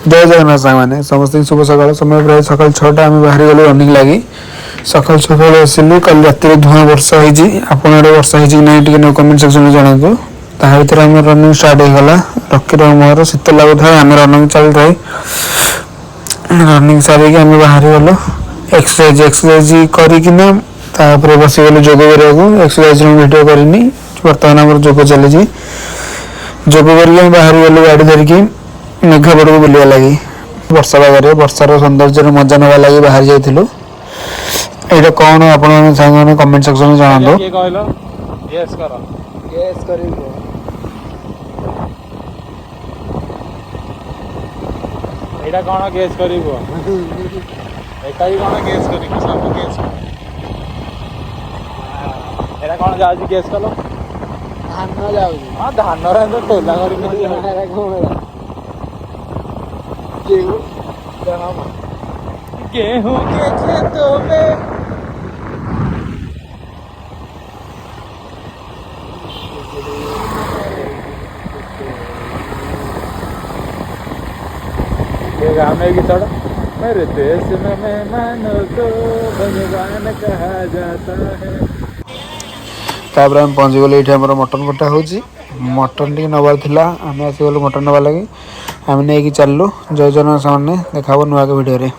जय जगन्नाथ सामने समस्त शुभ सकाल समय प्राय सकाल 6टा आम बाहरी गलु रनिंग लगी सकाल 6 आसिलु कल राति धुआं वर्षा होती आपड़ वर्षा होती ना टे कमेंट सेक्शन में जनातु ता भर आम रनिंग स्टार्ट होगा रकीर मोहर शीत लगुए आम रनिंग चल थाए रनिंग सारिक आम बाहर गलु एक्सरसाइज करना बसीगलु जोग करा एक्सरसाइज भिडियो करनी बर्तमान आम जोग चली जोग कर बाहर गलु गाड़ी धरिकी मेघापड़ को बुलवा लगी वर्षा पागे वर्षार सौंदर्य मजा नवा लगी बाहर जाइलु ये कौन आप कमेंट सेक्शन में जानते एटा कौन गेस करिवो एटा ही कौन गेस करिवो सब गेस एटा कौन जाउची गेस कलो धान जाउची हां धान रे तो टोला करी एटा कौन गेहूं के खेतों में ये गाँव में गीत मेरे देश में मेहमानों को भगवान कहा जाता है। तापर आम पहुँची गले ये मटन कटा हो मटन टी नबार था आम आसगलु मटन नवा लगे आम नहीं चलु जय जगन्नाथ सामने देखा नुआ के भिडियो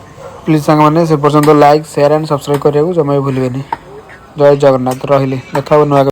प्लीज सांग मैंने से पर्यटन लाइक शेयर एंड सब्सक्राइब करने को जमा भी भूलें जय जगन्नाथ रही देखा नुआ